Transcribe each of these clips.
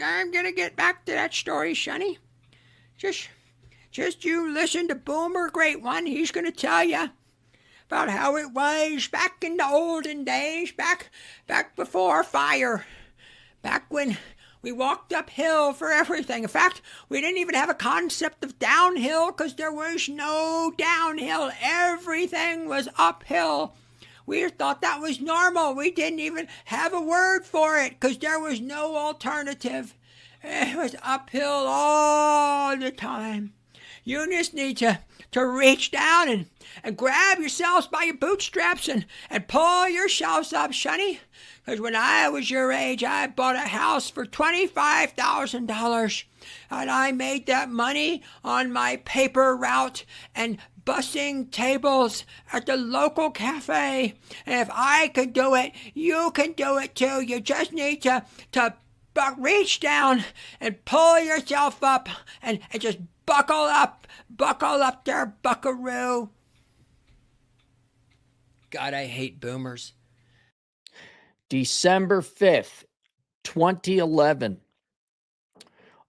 I'm gonna get back to that story, Sonny. Just, just you listen to Boomer Great One. He's gonna tell you about how it was back in the olden days, back before fire, back when we walked uphill for everything. In fact, we didn't even have a concept of downhill because there was no downhill. Everything was uphill. We thought that was normal. We didn't even have a word for it because there was no alternative. It was uphill all the time. You just need to reach down and grab yourselves by your bootstraps and pull yourselves up, Sonny. Because when I was your age, I bought a house for $25,000. And I made that money on my paper route and bussing tables at the local cafe. And if I could do it, you can do it too. You just need to reach down and pull yourself up and just buckle up there, buckaroo. God, I hate boomers. December 5th, 2011.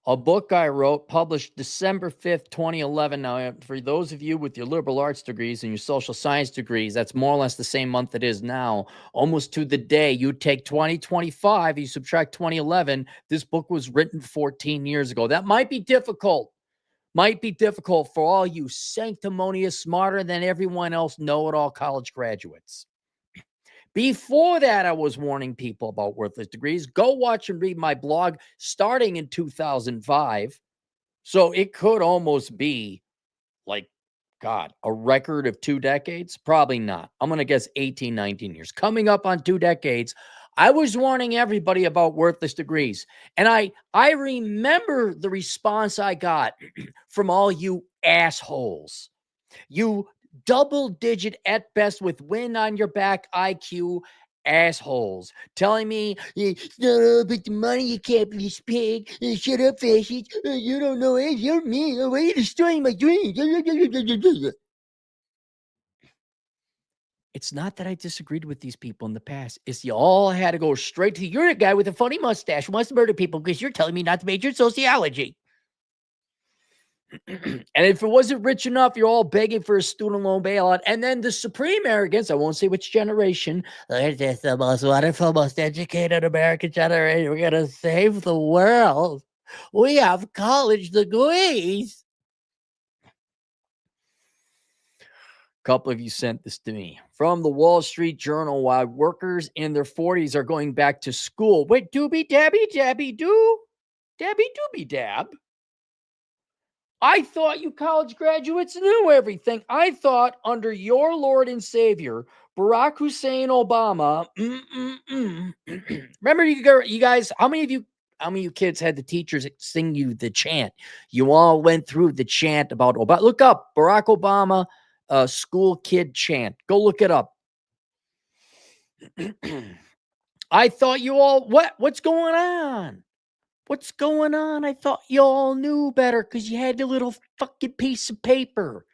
A book I wrote, published December 5th, 2011. Now, for those of you with your liberal arts degrees and your social science degrees, that's more or less the same month it is now. Almost to the day. You take 2025, you subtract 2011. This book was written 14 years ago. That might be difficult. Might be difficult for all you sanctimonious, smarter than everyone else, know-it-all college graduates. Before that, I was warning people about worthless degrees. Go watch and read my blog starting in 2005. So it could almost be like, God, a record of 2 decades? Probably not. I'm going to guess 18, 19 years. Coming up on 2 decades, I was warning everybody about worthless degrees. And I remember the response I got from all you assholes. You double-digit at best with wind on your back IQ assholes telling me, no, but the money you can't be paid. Shut up, fascist. You don't know it. You're me. Why are you destroying my dreams? It's not that I disagreed with these people in the past. It's you all had to go straight to, you're a guy with a funny mustache who wants to murder people because you're telling me not to major in sociology. And if it wasn't rich enough, you're all begging for a student loan bailout. And then the supreme arrogance, I won't say which generation, they're just the most wonderful, most educated American generation. We're going to save the world. We have college degrees. A couple of you sent this to me. From the Wall Street Journal, why workers in their 40s are going back to school. Wait, doobie dabby dabby doo? Dabby doobie dab? I thought you college graduates knew everything. I thought under your Lord and Savior, Barack Hussein Obama, remember you guys, how many of you kids had the teachers sing you the chant? You all went through the chant about Obama. Look up Barack Obama school kid chant. Go look it up. I thought you all, what's going on? What's going on? I thought you all knew better because you had the little fucking piece of paper.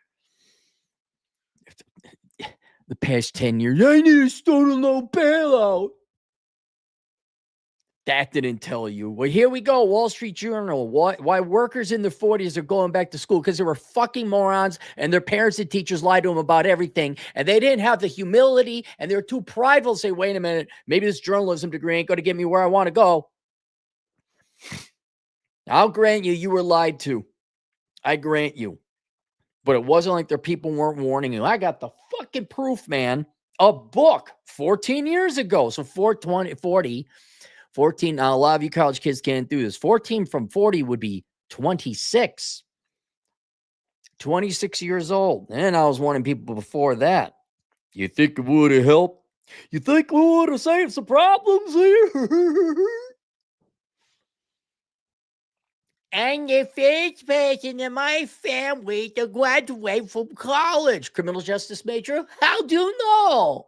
The past 10 years, I need a student loan bailout. That didn't tell you. Well, here we go. Wall Street Journal. Why workers in their 40s are going back to school? Because they were fucking morons and their parents and teachers lied to them about everything. And they didn't have the humility and they were too prideful to say, wait a minute, maybe this journalism degree ain't going to get me where I want to go. I'll grant you were lied to. I grant you. But it wasn't like their people weren't warning you. I got the fucking proof, man. A book 14 years ago. So 14. Now, a lot of you college kids can't do this. 14 from 40 would be 26. 26 years old. And I was warning people before that. You think it would have helped? You think we would have saved some problems here? And the first person in my family to graduate from college. Criminal justice major? How do you know?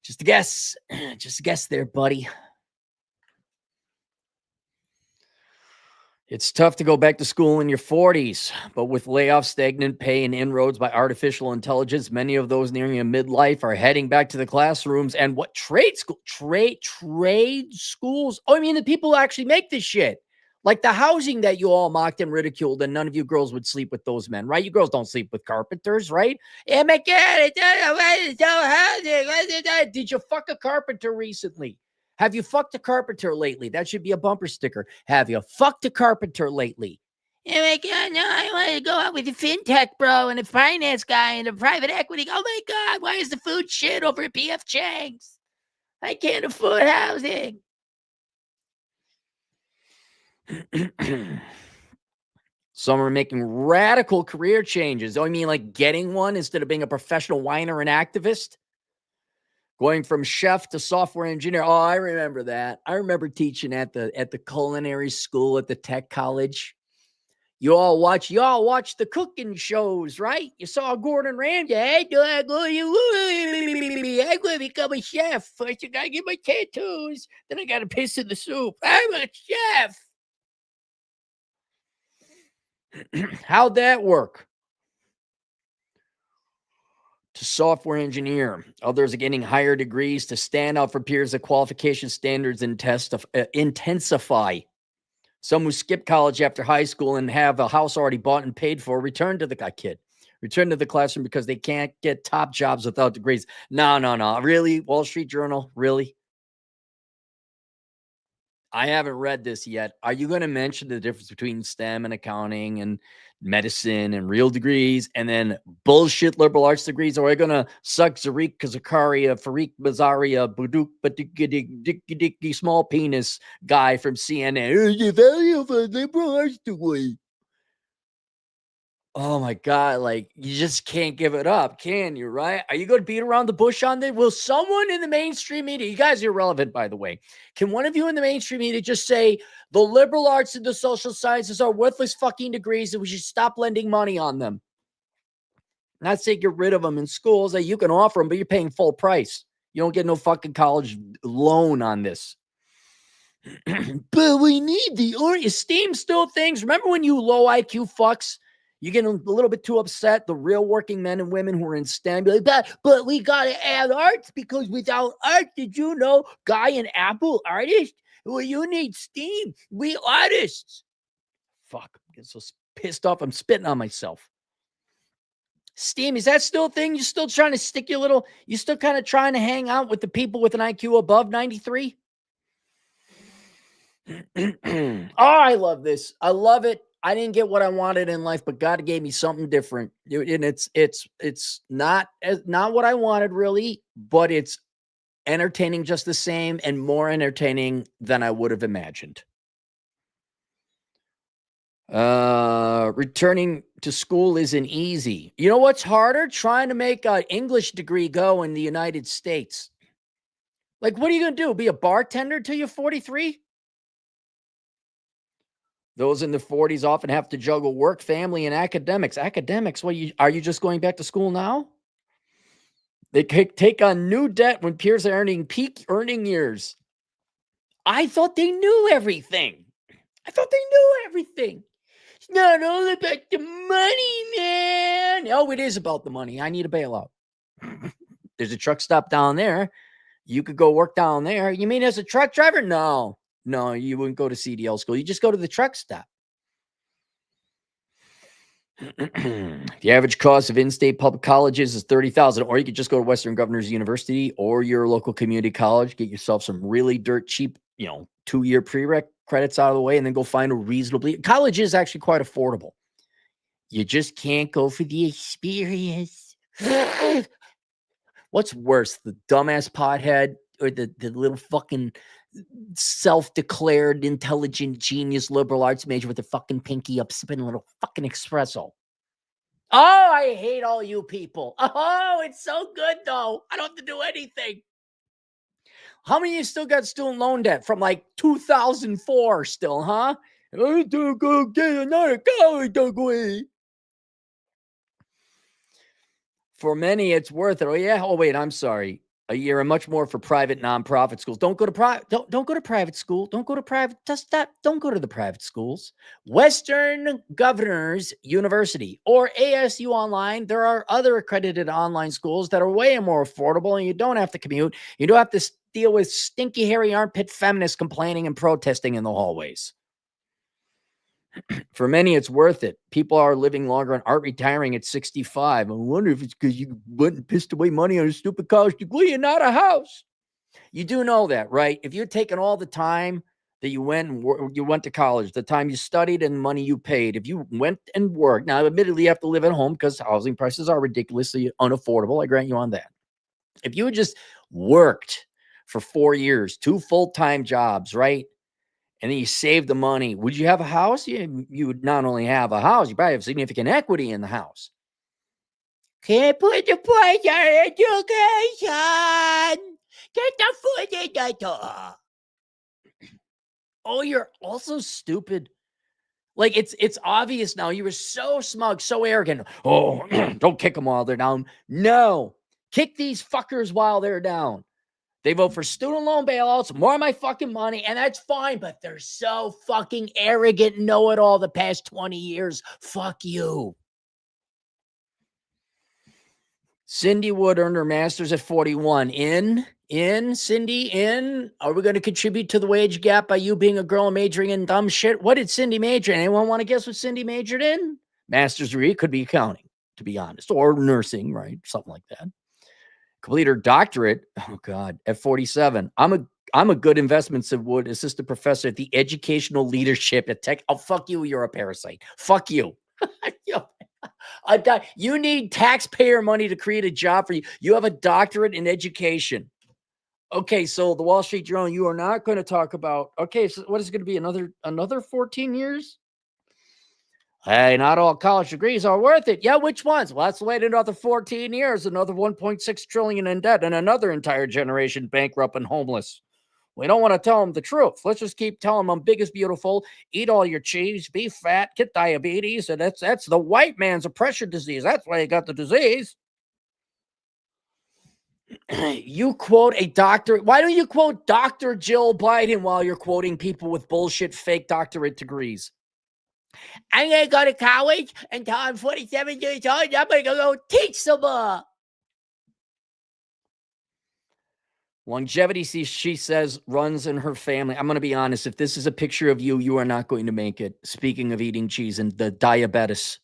Just a guess. Just a guess there, buddy. It's tough to go back to school in your 40s, but with layoffs, stagnant pay, and inroads by artificial intelligence, many of those nearing a midlife are heading back to the classrooms. And what trade schools? Oh, I mean, the people who actually make this shit. Like the housing that you all mocked and ridiculed, and none of you girls would sleep with those men, right? You girls don't sleep with carpenters, right? Oh my God, did you fuck a carpenter recently? Have you fucked a carpenter lately? That should be a bumper sticker. Have you fucked a carpenter lately? Oh my God, no, I want to go out with a fintech bro and a finance guy and a private equity. Oh my God, why is the food shit over at PF Chang's? I can't afford housing. Some are making radical career changes. Oh, I mean, like getting one instead of being a professional whiner and activist? Going from chef to software engineer. Oh, I remember that. I remember teaching at the culinary school at the tech college. You all watch the cooking shows, right? You saw Gordon Ramsay. Hey, I'm going to become a chef. First, I got to get my tattoos. Then I got to piss in the soup. I'm a chef. How'd that work? To software engineer. Others are getting higher degrees to stand out for peers. The qualification standards intensify. Some who skip college after high school and have a house already bought and paid for return to the classroom because they can't get top jobs without degrees. No. Really? Wall Street Journal? Really? I haven't read this yet. Are you going to mention the difference between STEM and accounting and medicine and real degrees and then bullshit liberal arts degrees? Or are you going to suck Zarik Zakaria, Farik Bazaria, Buduk Badiki small penis guy from CNN? The value of a liberal arts degree. Oh my God, like you just can't give it up, can you, right? Are you going to beat around the bush on this? Will someone in the mainstream media, you guys are irrelevant, by the way. Can one of you in the mainstream media just say the liberal arts and the social sciences are worthless fucking degrees and we should stop lending money on them? Not say get rid of them in schools, that you can offer them, but you're paying full price. You don't get no fucking college loan on this. But we need the esteem still things. Remember when you low IQ fucks, you get a little bit too upset. The real working men and women who are in STEM be like, but we got to add arts because without art, did you know, guy in Apple artist? Well, you need STEAM. We artists. Fuck, I'm getting so pissed off. I'm spitting on myself. STEAM, is that still a thing? You're still trying to stick your little, you're still kind of trying to hang out with the people with an IQ above 93? Oh, I love this. I love it. I didn't get what I wanted in life, but God gave me something different. And it's not what I wanted really, but it's entertaining just the same and more entertaining than I would have imagined. Returning to school isn't easy. You know what's harder? Trying to make an English degree go in the United States. Like, what are you going to do? Be a bartender till you're 43? Those in the 40s often have to juggle work, family, and academics. Academics, are you just going back to school now? They take on new debt when peers are earning peak earning years. I thought they knew everything. It's not all about the money, man. Oh, it is about the money. I need a bailout. There's a truck stop down there. You could go work down there. You mean as a truck driver? No, you wouldn't go to CDL school. You just go to the truck stop. The average cost of in-state public colleges is $30,000, or you could just go to Western Governors University or your local community college, get yourself some really dirt cheap, 2-year prereq credits out of the way, and then go find a reasonably. College is actually quite affordable. You just can't go for the experience. What's worse, the dumbass pothead or the little fucking self-declared intelligent genius liberal arts major with the fucking pinky up sipping a little fucking espresso? Oh, I hate all you people. Oh, it's so good though. I don't have to do anything. How many of you still got student loan debt from like 2004 still, huh? I have to go get another college degree. For many, it's worth it. Oh, yeah. Oh, wait, I'm sorry. a year, and much more for private nonprofit schools. Don't go to don't go to private school. Don't go to private. Just that. Don't go to the private schools. Western Governors University or ASU Online. There are other accredited online schools that are way more affordable, and you don't have to commute. You don't have to deal with stinky, hairy armpit feminists complaining and protesting in the hallways. For many, it's worth it. People are living longer and aren't retiring at 65. I wonder if it's because you went and pissed away money on a stupid college degree and not a house. You do know that, right? If you're taking all the time that you went to college, the time you studied and the money you paid, if you went and worked, now admittedly you have to live at home because housing prices are ridiculously unaffordable. I grant you on that. If you had just worked for 4 years, 2 full-time jobs, right? And then you save the money. Would you have a house? You would not only have a house, you probably have significant equity in the house. Can't put the price on education. Get the food in the door. Oh, you're also stupid. Like it's obvious now. You were so smug, so arrogant. Oh, don't kick them while they're down. No, kick these fuckers while they're down. They vote for student loan bailouts, more of my fucking money, and that's fine, but they're so fucking arrogant, know-it-all the past 20 years. Fuck you. Cindy Wood earned her master's at 41. Cindy, are we going to contribute to the wage gap by you being a girl majoring in dumb shit? What did Cindy major in? Anyone want to guess what Cindy majored in? Master's degree, could be accounting, to be honest, or nursing, right? Something like that. Complete her doctorate, oh God, at 47. I'm a good investments of Wood assistant professor at the educational leadership at Tech. Oh, fuck you, you're a parasite. Fuck you. You need taxpayer money to create a job for you. You have a doctorate in education. Okay, so the Wall Street Journal, you are not going to talk about, okay, so what is it going to be, another 14 years? Hey, not all college degrees are worth it. Yeah, which ones? Well, let's wait another 14 years, another 1.6 trillion in debt, and another entire generation bankrupt and homeless. We don't want to tell them the truth. Let's just keep telling them big is beautiful, eat all your cheese, be fat, get diabetes, and that's the white man's oppression disease. That's why you got the disease. You quote a doctor. Why don't you quote Dr. Jill Biden while you're quoting people with bullshit fake doctorate degrees? I'm going to go to college until I'm 47 years old. I'm going to go teach some more. Longevity, she says, runs in her family. I'm going to be honest. If this is a picture of you, you are not going to make it. Speaking of eating cheese and the diabetes.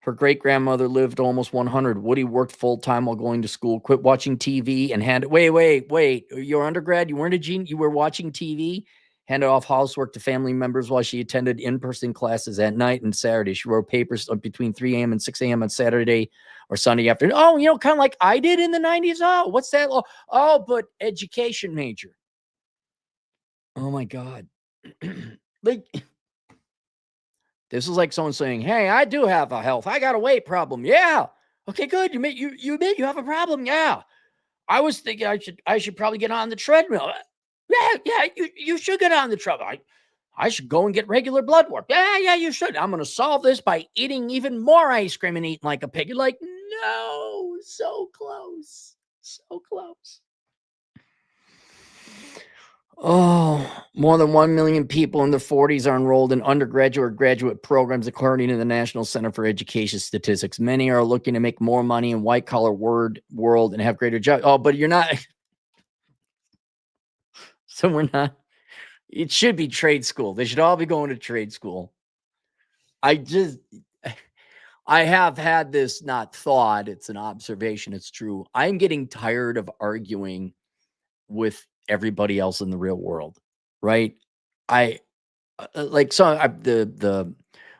Her great-grandmother lived almost 100. Woody worked full-time while going to school, quit watching TV, and wait. Your undergrad, you weren't a genius. You were watching TV, handed off housework to family members while she attended in-person classes at night and Saturday. She wrote papers between 3 a.m. and 6 a.m. on Saturday or Sunday afternoon. Oh, kind of like I did in the 90s. Oh, what's that? Oh, but education major. Oh, my God. Like... This is like someone saying, "Hey, I do have a health. I got a weight problem." Yeah. Okay, good. You admit you have a problem. Yeah. I was thinking I should probably get on the treadmill. Yeah. You should get on the treadmill. I should go and get regular blood work. Yeah, you should. I'm going to solve this by eating even more ice cream and eating like a pig. You're like, no, so close, so close. Oh, more than 1 million people in their 40s are enrolled in undergraduate or graduate programs, according to the National Center for Education Statistics. Many are looking to make more money in white-collar world and have greater jobs. Oh, but you're not. So we're not. It should be trade school. They should all be going to trade school. I have had this not thought. It's an observation. It's true. I'm getting tired of arguing with everybody else in the real world. Right. The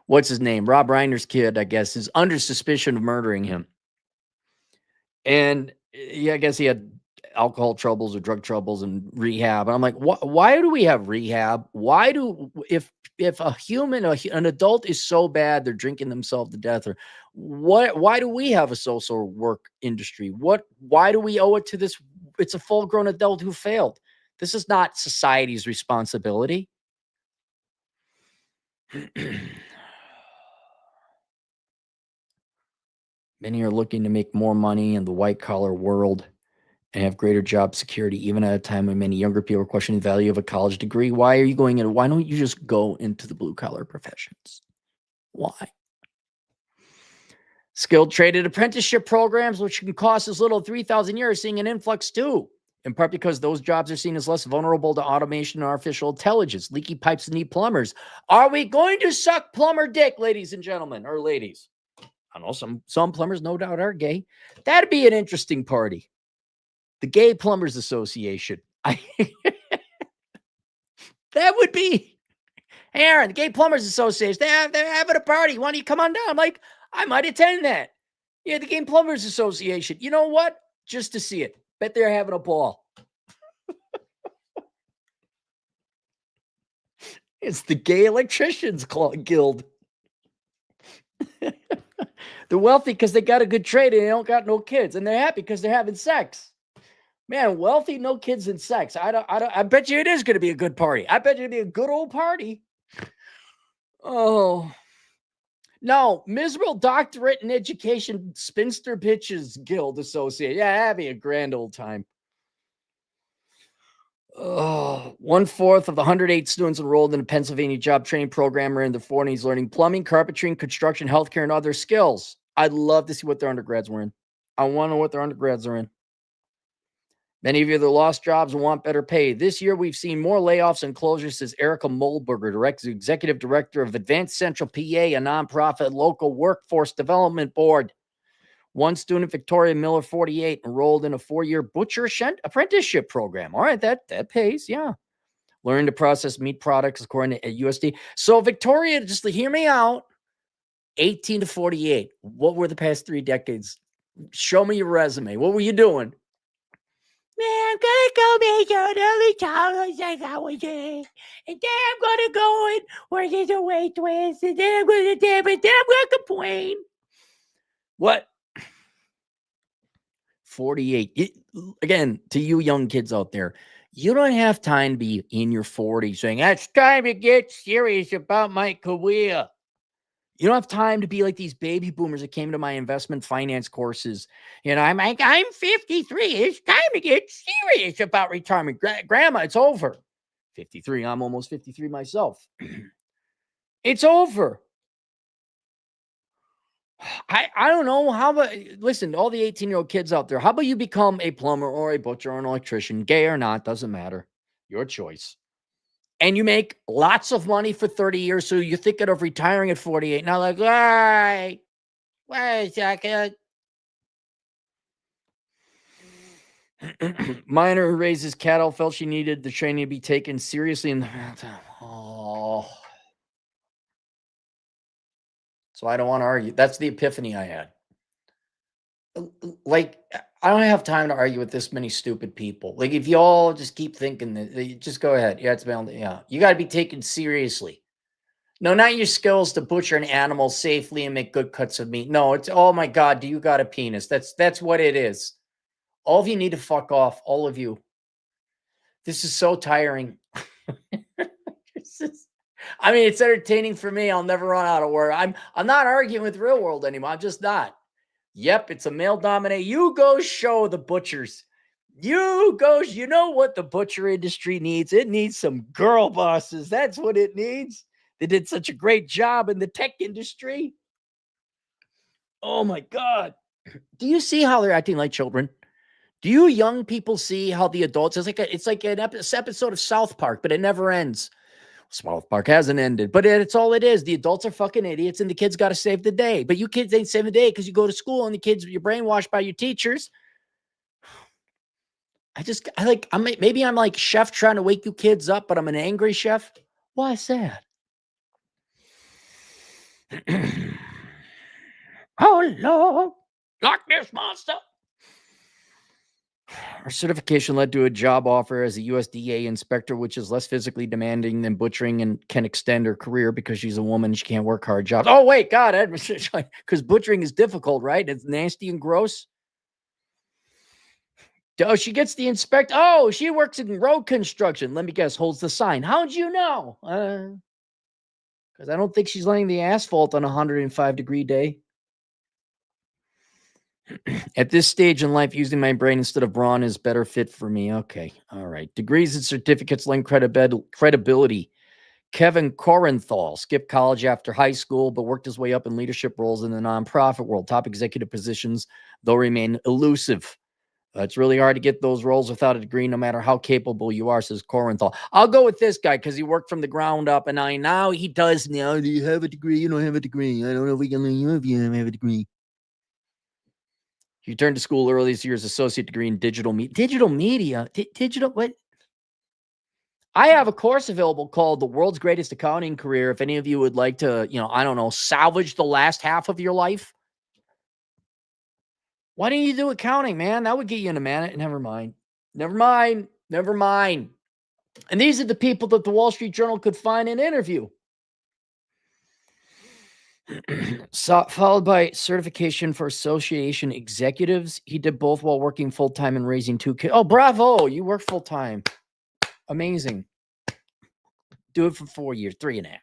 what's his name? Rob Reiner's kid, I guess, is under suspicion of murdering him. And I guess he had alcohol troubles or drug troubles and rehab. And I'm like, why do we have rehab? Why if a human, an adult is so bad, they're drinking themselves to death, or why do we have a social work industry? Why do we owe it to this? It's a full grown adult who failed. This is not society's responsibility. Many are looking to make more money in the white collar world and have greater job security, even at a time when many younger people are questioning the value of a college degree. Why are you going in? Why don't you just go into the blue collar professions? Why? Skilled traded apprenticeship programs, which can cost as little as $3,000 a year, are seeing an influx too, in part because those jobs are seen as less vulnerable to automation and artificial intelligence. Leaky pipes need plumbers. Are we going to suck plumber dick, ladies and gentlemen, or ladies? I know some plumbers no doubt are gay. That'd be an interesting party. The Gay Plumbers Association. That would be, hey, Aaron, the Gay Plumbers Association, they're having a party. Why don't you come on down? I'm like, I might attend that. Yeah, the Gay Plumbers Association. You know what? Just to see it. Bet they're having a ball. It's the Gay Electricians Guild. They're wealthy because they got a good trade and they don't got no kids. And they're happy because they're having sex. Man, wealthy, no kids and sex. I bet you it is going to be a good party. I bet you it'll be a good old party. Oh. No, miserable doctorate in education spinster bitches guild associate. Yeah, that'd be a grand old time. Oh, 1/4 of the 108 students enrolled in a Pennsylvania job training program are in their 40s learning plumbing, carpentry, construction, healthcare, and other skills. I'd love to see what their undergrads were in. I want to know what their undergrads are in. Many of you that lost jobs want better pay. This year, we've seen more layoffs and closures, says Erica Moldberger, executive director of Advanced Central PA, a nonprofit local workforce development board. One student, Victoria Miller, 48, enrolled in a 4-year butcher apprenticeship program. All right, that pays, yeah. Learning to process meat products according to USD. So, Victoria, just to hear me out, 18 to 48. What were the past 3 decades? Show me your resume. What were you doing? Man, I'm gonna go make an early childhood like I was doing. And then I'm gonna go and work as a waitress. And then I'm gonna complain. What? 48. Again, to you young kids out there, you don't have time to be in your 40s saying, it's time to get serious about my career. You don't have time to be like these baby boomers that came to my investment finance courses. You know, I'm like, I'm 53. It's time to get serious about retirement. Grandma, it's over. 53. I'm almost 53 myself. It's over. I don't know. How about, listen, to all the 18-year-old kids out there, how about you become a plumber or a butcher or an electrician, gay or not, doesn't matter. Your choice. And you make lots of money for 30 years, so you're thinking of retiring at 48. Now, like, all right, wait a second. Miner who raises cattle felt she needed the training to be taken seriously. Oh. So I don't want to argue. That's the epiphany I had. Like, I don't have time to argue with this many stupid people. Like, if y'all just keep thinking that, just go ahead. Yeah, it's bound. Yeah, you got to be taken seriously. No, not your skills to butcher an animal safely and make good cuts of meat. No, it's, oh my God, do you got a penis? That's what it is. All of you need to fuck off. All of you. This is so tiring. I mean, it's entertaining for me. I'll never run out of words. I'm not arguing with real world anymore. I'm just not. Yep, it's a male dominated. You go show the butchers. You know what the butcher industry needs? It needs some girl bosses. That's what it needs. They did such a great job in the tech industry. Oh my God. Do you see how they're acting like children? Do you young people see how the adults, it's like an episode of South Park, but it never ends. South Park hasn't ended, but it's all it is. The adults are fucking idiots and the kids got to save the day. But you kids ain't saving the day because you go to school and the kids, you're brainwashed by your teachers. Maybe I'm like chef trying to wake you kids up, but I'm an angry chef. Why is that? Oh, Lord. Lock this monster. Her certification led to a job offer as a USDA inspector, which is less physically demanding than butchering and can extend her career because she's a woman. She can't work hard jobs. Oh, wait, God, because butchering is difficult, right? It's nasty and gross. Oh, she gets the inspect. Oh, she works in road construction. Let me guess, holds the sign. How'd you know? Because I don't think she's laying the asphalt on a 105-degree day. At this stage in life, using my brain instead of brawn is better fit for me. Okay. All right. Degrees and certificates lend credibility. Kevin Corenthal skipped college after high school, but worked his way up in leadership roles in the nonprofit world. Top executive positions, though, remain elusive. It's really hard to get those roles without a degree, no matter how capable you are, says Corenthal. I'll go with this guy because he worked from the ground up, and now he does. Now, do you have a degree? You don't have a degree. I don't know if we can let you if you have a degree. He returned to school early this year's associate degree in digital media. Digital media? Digital what? I have a course available called The World's Greatest Accounting Career. If any of you would like to, I don't know, salvage the last half of your life. Why don't you do accounting, man? That would get you in a minute. Never mind. And these are the people that the Wall Street Journal could find and interview. Followed by certification for association executives. He did both while working full-time and raising 2 kids. Oh, bravo. You work full-time. Amazing. Do it for 4 years, 3.5.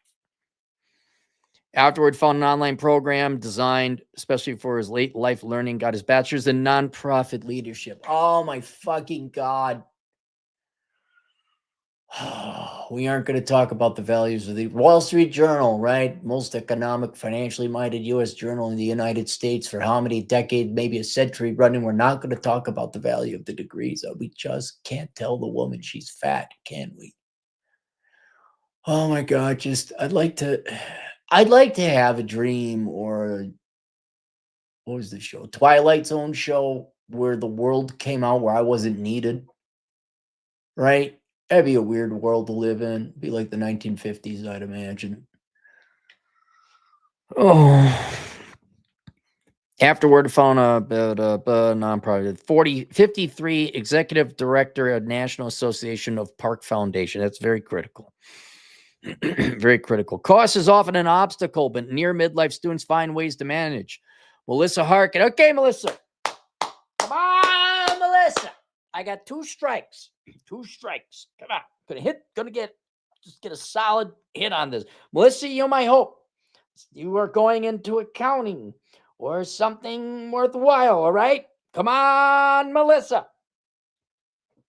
Afterward, found an online program designed especially for his late life learning, got his bachelor's in nonprofit leadership. Oh, my fucking God. We aren't going to talk about the values of the Wall Street Journal, right? Most economic, financially minded U.S. journal in the United States for how many decades, maybe a century running. We're not going to talk about the value of the degrees. We just can't tell the woman she's fat, can we? Oh my God, I'd like to have a dream, or what was the show? Twilight Zone show where the world came out where I wasn't needed. Right? That'd be a weird world to live in. It'd be like the 1950s, I'd imagine. Oh. Afterward, found a nonprofit. 53 executive director at National Association of Park Foundation. That's very critical. Very critical. Cost is often an obstacle, but near midlife students find ways to manage. Melissa Harkin. Okay, Melissa. Come on, Melissa. I got 2 strikes. 2 strikes. Come on. Gonna get a solid hit on this. Melissa, you're my hope. You are going into accounting or something worthwhile, all right? Come on, Melissa.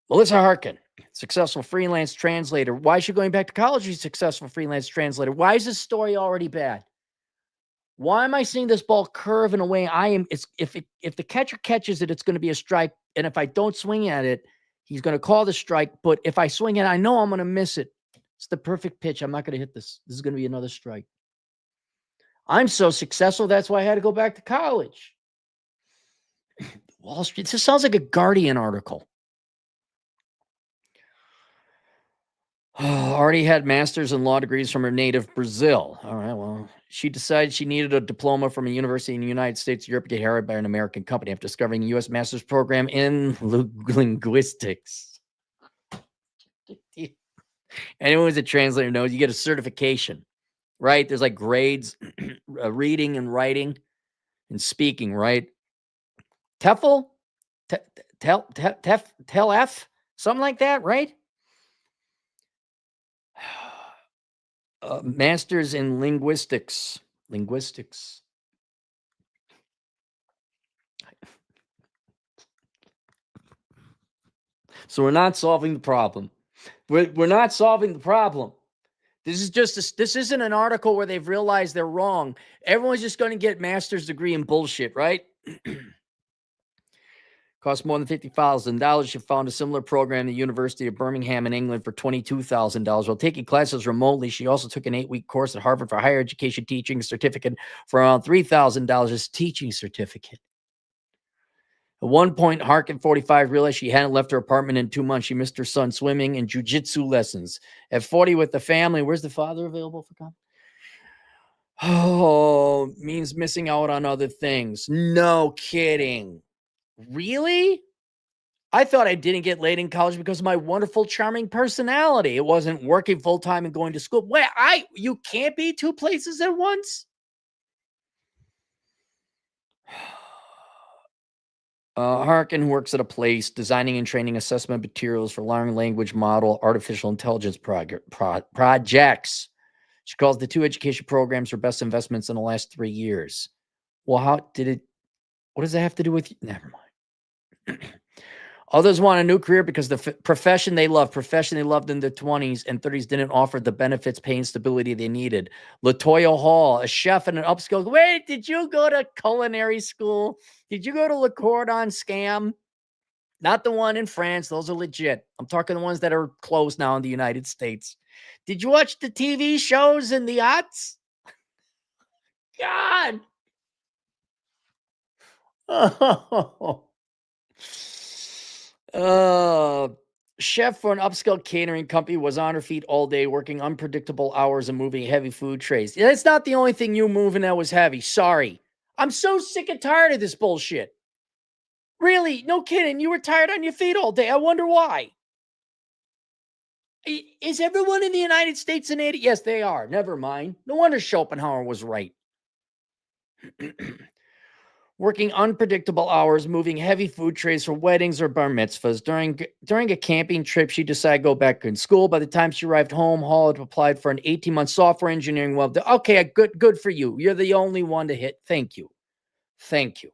Melissa Harkin, successful freelance translator. Why is she going back to college? She's a successful freelance translator. Why is this story already bad? Why am I seeing this ball curve in a way I am? If the catcher catches it, it's going to be a strike. And if I don't swing at it, he's going to call the strike. But if I swing it, I know I'm going to miss it. It's the perfect pitch. I'm not going to hit this. This is going to be another strike. I'm so successful. That's why I had to go back to college. Wall Street. This sounds like a Guardian article. Already had master's in law degrees from her native Brazil. All right, well, she decided she needed a diploma from a university in the United States, Europe, to get hired by an American company after discovering a U.S. master's program in linguistics. Anyone who's a translator knows you get a certification, right? There's like grades, reading and writing and speaking, right? TEFL? TELF? Something like that, right? Masters in linguistics. So we're not solving the problem. We're not solving the problem. This isn't an article where they've realized they're wrong. Everyone's just going to get master's degree in bullshit, right? Cost more than $50,000. She found a similar program at the University of Birmingham in England for $22,000. While taking classes remotely, she also took an 8-week course at Harvard for higher education teaching certificate for around $3,000 as teaching certificate. At one point, Harkin, 45, realized she hadn't left her apartment in 2 months. She missed her son's swimming and jujitsu lessons. At 40 with the family, where's the father available for comment? Oh, means missing out on other things. No kidding. Really? I thought I didn't get laid in college because of my wonderful, charming personality. It wasn't working full-time and going to school. Wait, you can't be 2 places at once? Harkin works at a place designing and training assessment materials for learning language model artificial intelligence projects. She calls the 2 education programs her best investments in the last 3 years. Well, how did it What does that have to do with you? Never mind. Others want a new career because the profession they loved in their 20s and 30s didn't offer the benefits, pay, and stability they needed. Latoya Hall, a chef in an upscale. Wait, did you go to culinary school? Did you go to Le Cordon Scam? Not the one in France. Those are legit. I'm talking the ones that are closed now in the United States. Did you watch the TV shows in the aughts? God. Oh. Chef for an upscale catering company was on her feet all day, working unpredictable hours and moving heavy food trays. That's not the only thing you moving that was heavy. Sorry. I'm so sick and tired of this bullshit. Really? No kidding. You were tired on your feet all day. I wonder why. Is everyone in the United States an idiot? Yes, they are. Never mind. No wonder Schopenhauer was right. Working unpredictable hours, moving heavy food trays for weddings or bar mitzvahs. During a camping trip, she decided to go back in school. By the time she arrived home, Hall had applied for an 18-month software engineering web. Okay, good for you. You're the only one to hit. Thank you. Thank you.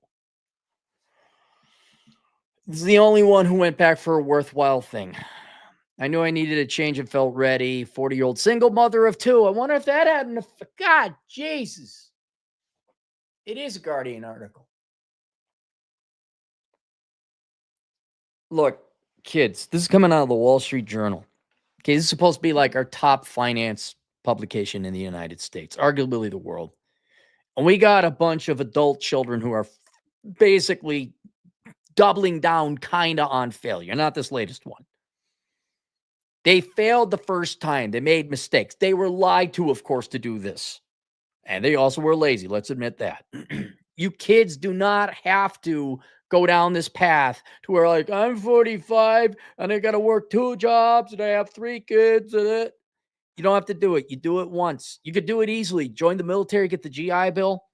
This is the only one who went back for a worthwhile thing. I knew I needed a change and felt ready. 40-year-old single mother of 2. I wonder if that had an effect. God, Jesus. It is a Guardian article. Look, kids, this is coming out of the Wall Street Journal. Okay, this is supposed to be like our top finance publication in the United States, arguably the world. And we got a bunch of adult children who are basically doubling down kind of on failure, not this latest one. They failed the first time. They made mistakes. They were lied to, of course, to do this. And they also were lazy. Let's admit that. You kids do not have to go down this path to where, like, I'm 45 and I got to work 2 jobs and I have 3 kids. And you don't have to do it. You do it once. You could do it easily. Join the military, get the GI Bill.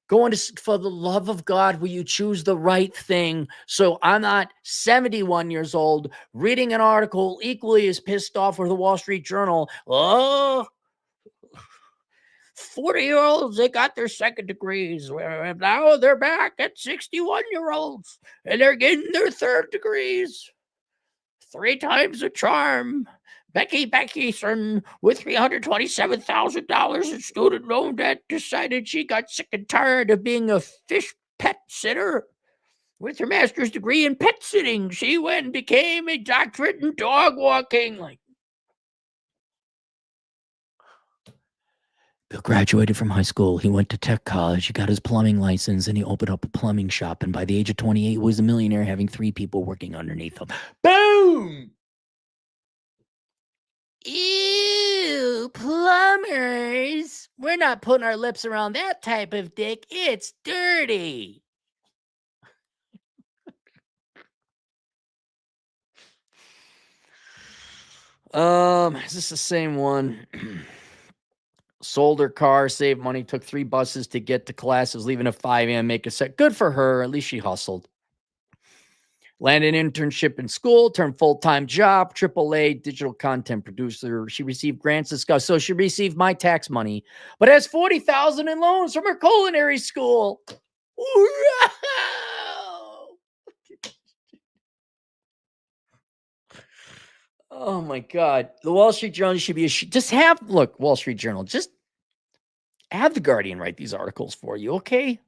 Go into, for the love of God, will you choose the right thing? So I'm not 71 years old reading an article equally as pissed off with the Wall Street Journal. Oh, 40-year-olds, they got their second degrees. Now they're back at 61-year-olds and they're getting their third degrees. 3 times the charm. Becky Beckyson, with $327,000 in student loan debt, decided she got sick and tired of being a fish pet sitter. With her master's degree in pet sitting, she went and became a doctorate in dog walking. Bill graduated from high school. He went to tech college. He got his plumbing license, and he opened up a plumbing shop. And by the age of 28, he was a millionaire, having 3 people working underneath him. Boom! Ew, plumbers. We're not putting our lips around that type of dick. It's dirty. Is this the same one? Sold her car, saved money, took 3 buses to get to classes, leaving at 5 a.m., make a set. Good for her. At least she hustled. Landed an internship in school, turned full-time job, AAA digital content producer. She received grants and stuff. So she received my tax money, but has $40,000 in loans from her culinary school. Oh my God. The Wall Street Journal should be just have, look, Wall Street Journal, just have the Guardian write these articles for you, okay?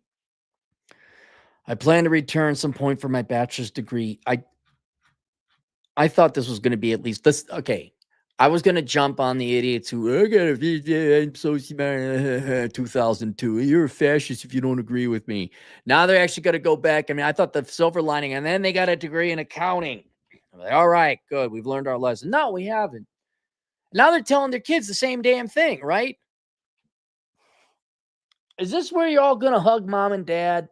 I plan to return some point for my bachelor's degree. I thought this was going to be at least this. Okay. I was going to jump on the idiots who, I'm so smart, 2002. You're a fascist if you don't agree with me. Now they're actually going to go back. I mean, I thought the silver lining, and then they got a degree in accounting. I'm like, all right, good. We've learned our lesson. No, we haven't. Now they're telling their kids the same damn thing, right? Is this where you're all going to hug mom and dad?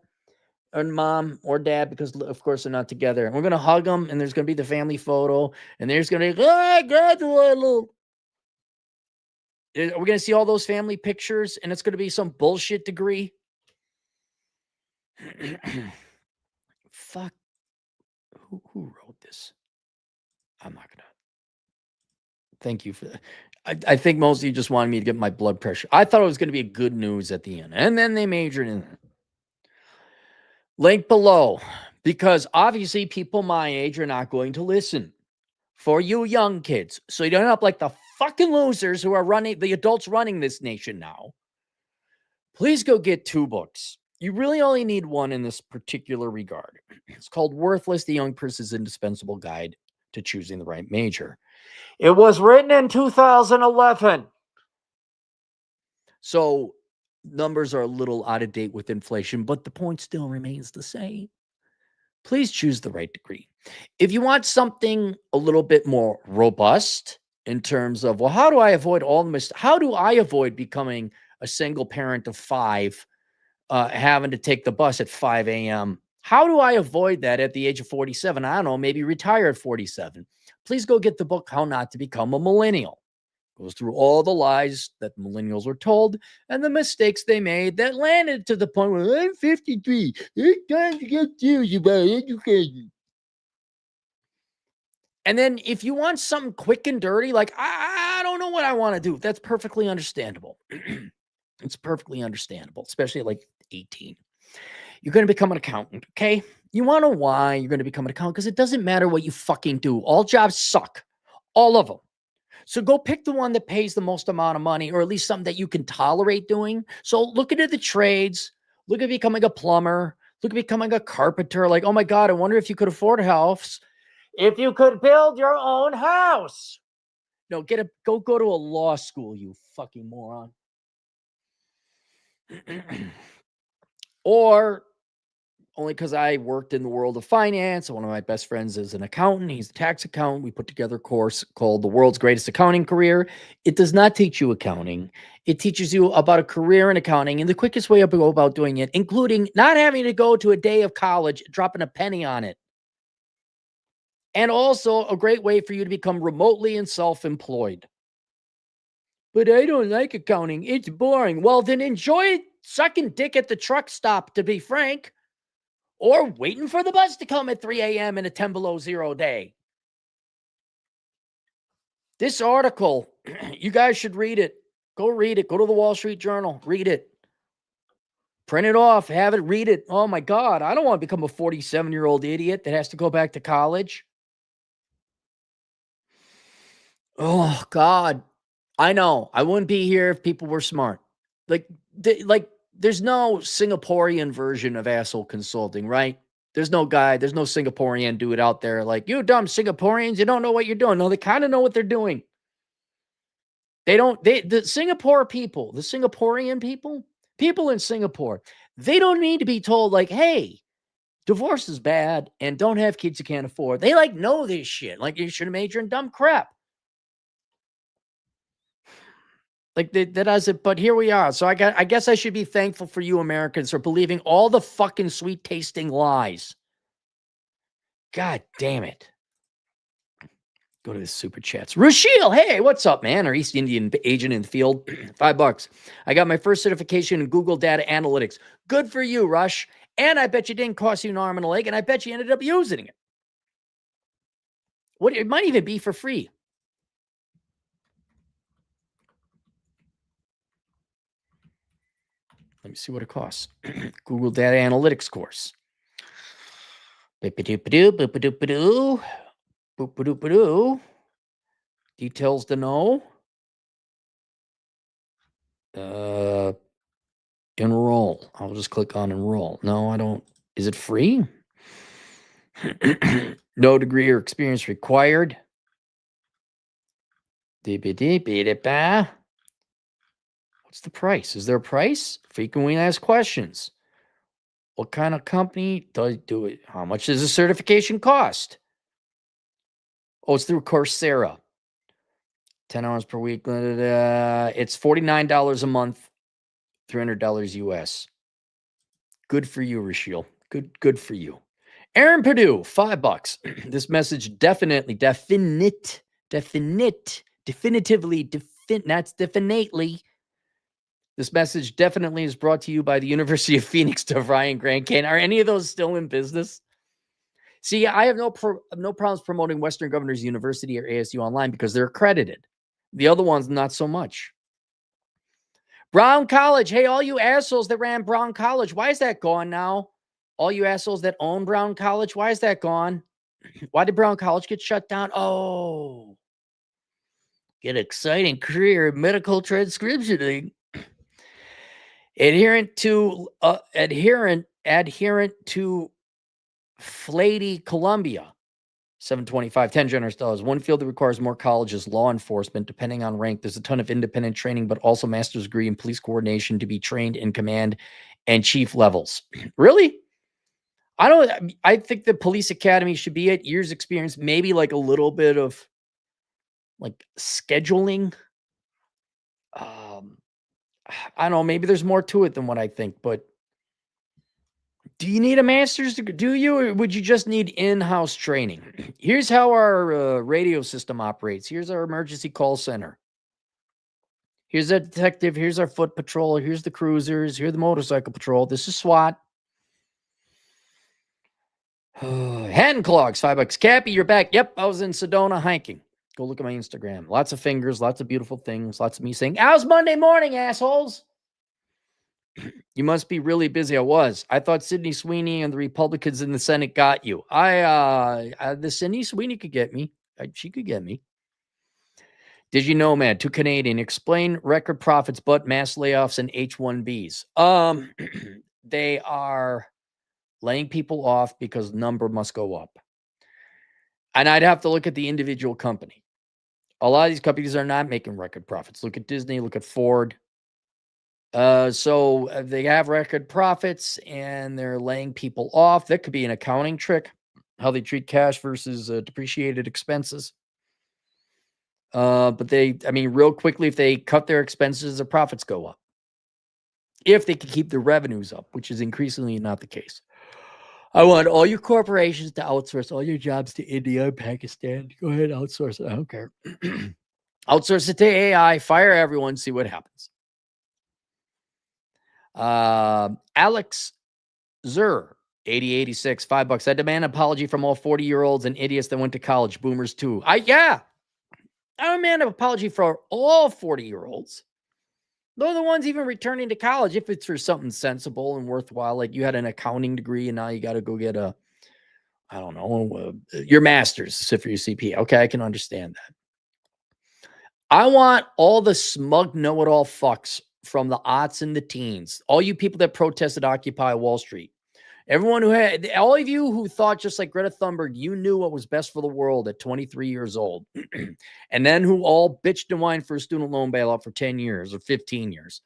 Or mom or dad, because of course they're not together. And we're gonna hug them, and there's gonna be the family photo, and there's gonna be, I graduated. We're gonna see all those family pictures, and it's gonna be some bullshit degree. Fuck. Who wrote this? I'm not gonna. Thank you for that. I think most of you just wanted me to get my blood pressure. I thought it was gonna be a good news at the end, and then they majored in it. Link below, because obviously people my age are not going to listen. For you young kids, so you don't end up like the fucking losers who are running, the adults running this nation now, please go get 2 books. You really only need one in this particular regard. It's called Worthless, the Young Person's Indispensable Guide to Choosing the Right Major. It was written in 2011. So numbers are a little out of date with inflation, but the point still remains the same. Please choose the right degree. If you want something a little bit more robust in terms of, well, how do I avoid all the mistakes? How do I avoid becoming a single parent of 5, having to take the bus at 5 a.m.? How do I avoid that at the age of 47? I don't know, maybe retire at 47. Please go get the book, How Not to Become a Millennial. Goes through all the lies that millennials were told and the mistakes they made that landed to the point where I'm 53. It's time to get serious about education. And then if you want something quick and dirty, like, I don't know what I want to do, that's perfectly understandable. It's perfectly understandable, especially at like 18. You're going to become an accountant, okay? You want to know why you're going to become an accountant? Because it doesn't matter what you fucking do. All jobs suck. All of them. So go pick the one that pays the most amount of money, or at least something that you can tolerate doing. So look into the trades. Look at becoming a plumber. Look at becoming a carpenter. Like, oh my God, I wonder if you could afford a house. If you could build your own house. No, go to a law school, you fucking moron. Or only because I worked in the world of finance. One of my best friends is an accountant. He's a tax accountant. We put together a course called The World's Greatest Accounting Career. It does not teach you accounting. It teaches you about a career in accounting and the quickest way to go about doing it, including not having to go to a day of college, dropping a penny on it. And also a great way for you to become remotely and self-employed. But I don't like accounting. It's boring. Well, then enjoy sucking dick at the truck stop, to be frank. Or waiting for the bus to come at 3 a.m. in a 10 below zero day. This article, you guys should read it. Go read it. Go to the Wall Street Journal. Read it. Print it off. Have it. Read it. Oh, my God. I don't want to become a 47-year-old idiot that has to go back to college. Oh, God. I know. I wouldn't be here if people were smart. Like, there's no Singaporean version of asshole consulting, right? There's no Singaporean dude out there like, you dumb Singaporeans, you don't know what you're doing. No, they kind of know what they're doing. The Singaporean people in Singapore, they don't need to be told like, hey, divorce is bad and don't have kids you can't afford. They like know this shit. Like, you should have majored in dumb crap. Like that does it, but here we are. So I guess I should be thankful for you Americans for believing all the fucking sweet tasting lies. God damn it. Go to the super chats. Rushil, hey, what's up, man? Our East Indian agent in the field. $5. I got my first certification in Google Data Analytics. Good for you, Rush. And I bet you didn't cost you an arm and a leg, and I bet you ended up using it. It might even be for free. Let me see what it costs. Google Data Analytics course. Boop-a-doop-a-doo, boop-a-doop-a-doo. Details to know. Enroll. I'll just click on enroll. No, I don't. Is it free? No degree or experience required. What's the price? Is there a price? Frequently asked questions. What kind of company does do it? How much does the certification cost? Oh, it's through Coursera. 10 hours per week. It's $49 a month, $300 US. Good for you, Rashil. Good for you. Aaron Purdue, $5. This message definitely, This message definitely is brought to you by the University of Phoenix DeVry Grand Canyon. Are any of those still in business? See, I have no problems promoting Western Governors University or ASU online because they're accredited. The other ones, not so much. Brown College. Hey, all you assholes that ran Brown College, why is that gone now? All you assholes that own Brown College, why is that gone? Why did Brown College get shut down? Oh, get exciting career in medical transcriptioning. Adherent to Flady, Columbia. 725, 10 generous dollars. One field that requires more college is law enforcement. Depending on rank, there's a ton of independent training, but also master's degree in police coordination to be trained in command and chief levels. Really? I think the police academy should be at years experience, maybe like a little bit of like scheduling. I don't know, maybe there's more to it than what I think, but do you need a master's degree? Do you, or would you just need in-house training? Here's how our radio system operates. Here's our emergency call center. Here's our detective. Here's our foot patrol. Here's the cruisers. Here's the motorcycle patrol. This is SWAT. Hand clogs, $5. Cappy, you're back. Yep, I was in Sedona hiking. Go look at my Instagram. Lots of fingers, lots of beautiful things, lots of me saying, how's Monday morning, assholes? You must be really busy. I was. I thought Sydney Sweeney and the Republicans in the Senate got you. The Sydney Sweeney could get me. She could get me. Did you know, man? To Canadian, explain record profits, but mass layoffs and H-1Bs. They are laying people off because number must go up. And I'd have to look at the individual company. A lot of these companies are not making record profits. Look at Disney, look at Ford. So they have record profits and they're laying people off. That could be an accounting trick, how they treat cash versus depreciated expenses. But real quickly, if they cut their expenses, their profits go up. If they can keep their revenues up, which is increasingly not the case. I want all your corporations to outsource all your jobs to India and Pakistan. Go ahead, outsource it. I don't care. Outsource it to AI, fire everyone, see what happens. Alex Zur, 8086, $5. I demand an apology from all 40-year-olds and idiots that went to college. Boomers too. I demand an apology for all 40-year-olds. They're the ones even returning to college if it's for something sensible and worthwhile. Like you had an accounting degree and now you got to go get your master's, sit for your CPA. Okay, I can understand that. I want all the smug know-it-all fucks from the aughts and the teens, all you people that protested Occupy Wall Street, all of you who thought just like Greta Thunberg, you knew what was best for the world at 23 years old, and then who all bitched and whined for a student loan bailout for 10 years or 15 years,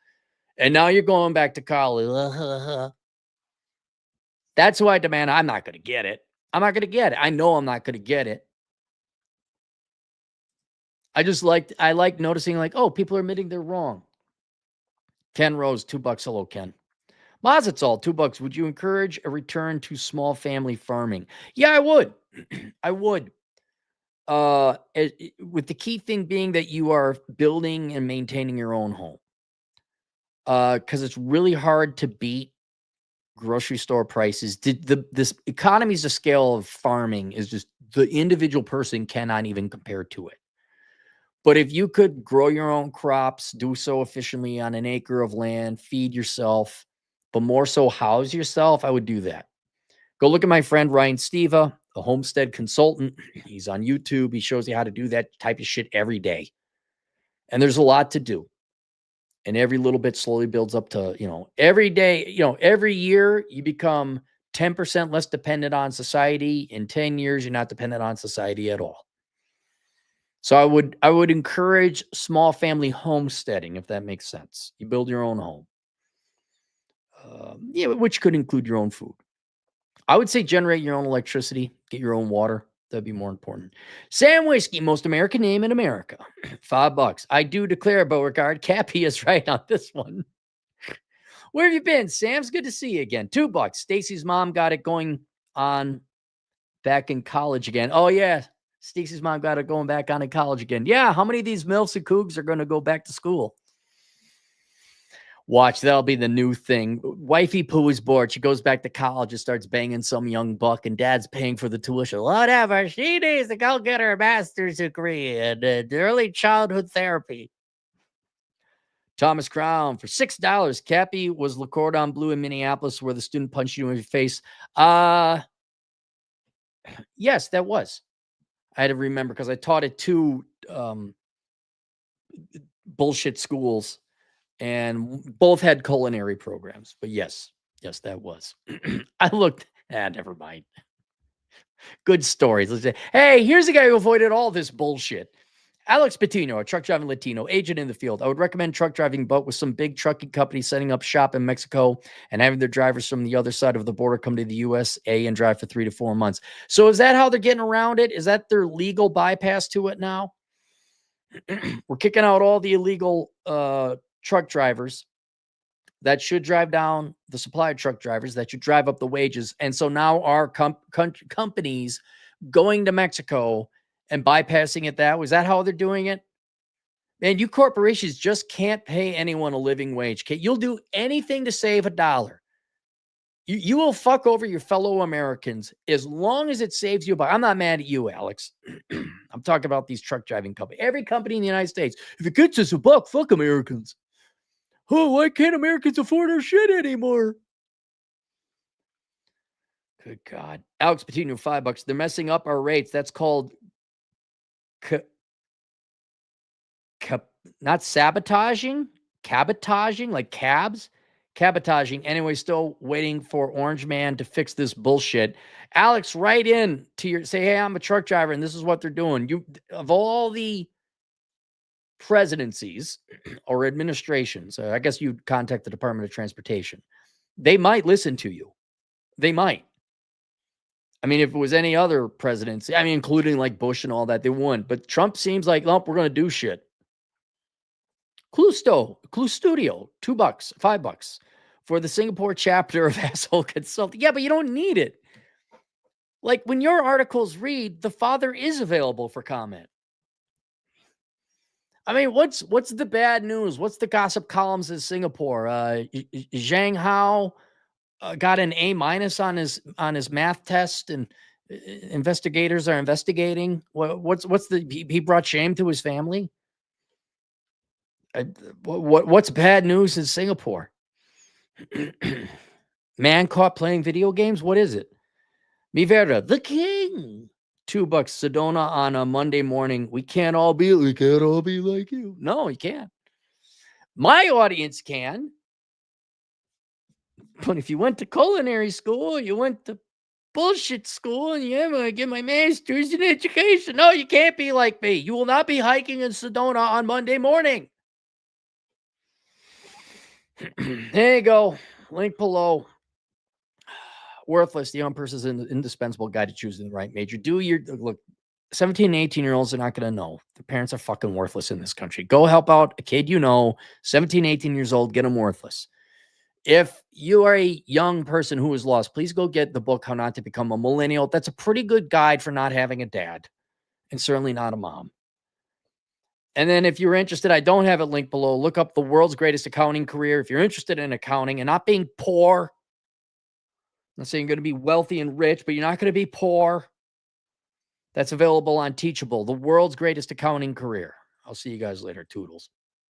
and now you're going back to college. That's why I demand. I'm not going to get it. I'm not going to get it. I know I'm not going to get it. I like noticing like, oh, people are admitting they're wrong. Ken Rose, $2. Hello, Ken. Mazatol, $2. Would you encourage a return to small family farming? Yeah, I would. I would. With the key thing being that you are building and maintaining your own home. Because it's really hard to beat grocery store prices. This economies of scale of farming is just the individual person cannot even compare to it. But if you could grow your own crops, do so efficiently on an acre of land, feed yourself, but more so house yourself, I would do that. Go look at my friend Ryan Steva, a homestead consultant. He's on YouTube. He shows you how to do that type of shit every day. And there's a lot to do. And every little bit slowly builds up to, every day, every year you become 10% less dependent on society. In 10 years, you're not dependent on society at all. So I would encourage small family homesteading, if that makes sense. You build your own home. Which could include your own food. I would say generate your own electricity, get your own water. That'd be more important. Sam Whiskey, most American name in America. $5. I do declare, Beauregard. Cappy is right on this one. Where have you been, Sam's? Good to see you again. $2. Stacy's mom got it going on back in college again. Oh, yeah. Stacy's mom got it going back on in college again. Yeah, how many of these MILFs and Cougs are going to go back to school? Watch, that'll be the new thing. Wifey Pooh is bored. She goes back to college and starts banging some young buck, and dad's paying for the tuition. Whatever. She needs to go get her master's degree in early childhood therapy. Thomas Crown for $6. Cappy was Le Cordon Bleu in Minneapolis where the student punched you in your face. Yes, that was. I had to remember because I taught at two bullshit schools and both had culinary programs. But yes, that was. I looked, never mind. Good stories. Let's say, hey, here's a guy who avoided all this bullshit. Alex Patino, a truck driving Latino, agent in the field. I would recommend truck driving, but with some big trucking company setting up shop in Mexico and having their drivers from the other side of the border come to the USA and drive for 3 to 4 months. So is that how they're getting around it? Is that their legal bypass to it now? We're kicking out all the illegal truck drivers that should drive down the supply of truck drivers that should drive up the wages. And so now our companies going to Mexico and bypassing it that way. Is that how they're doing it? Man, you corporations just can't pay anyone a living wage. You'll do anything to save $1. You will fuck over your fellow Americans as long as it saves you. But I'm not mad at you, Alex. I'm talking about these truck driving companies. Every company in the United States, if it gets us $1, fuck Americans. Oh, why can't Americans afford our shit anymore? Good God. Alex Patino, $5. They're messing up our rates. That's called not sabotaging, cabotaging, like cabs, cabotaging. Anyway, still waiting for Orange Man to fix this bullshit. Alex, write in to say, hey, I'm a truck driver and this is what they're doing. You, of all the presidencies or administrations, I guess you'd contact the Department of Transportation. They might listen to you. They might. I mean, if it was any other presidency, I mean, including like Bush and all that, they wouldn't. But Trump seems like, nope, we're going to do shit. Clue Studio, $2, $5 for the Singapore chapter of Asshole Consulting. Yeah, but you don't need it. Like when your articles read, the father is available for comment. I mean, what's the bad news? What's the gossip columns in Singapore? Zhang Hao got an A- on his math test, and investigators are investigating. What's he brought shame to his family? What's bad news in Singapore? Man caught playing video games. What is it? Mi Vera, the king. $2. Sedona on a Monday morning. We can't all be like you. No, you can't. My audience can. But if you went to culinary school, you went to bullshit school, and I'm going to get my master's in education. No, you can't be like me. You will not be hiking in Sedona on Monday morning. There you go. Link below. Worthless. The young person's indispensable guide to choosing the right major. Look, 17 and 18-year-olds are not going to know. Their parents are fucking worthless in this country. Go help out a kid 17, 18 years old, get them worthless. If you are a young person who is lost, please go get the book, How Not to Become a Millennial. That's a pretty good guide for not having a dad, and certainly not a mom. And then if you're interested, I don't have it linked below. Look up The World's Greatest Accounting Career. If you're interested in accounting and not being poor, I'm not saying you're going to be wealthy and rich, but you're not going to be poor. That's available on Teachable, The World's Greatest Accounting Career. I'll see you guys later. Toodles.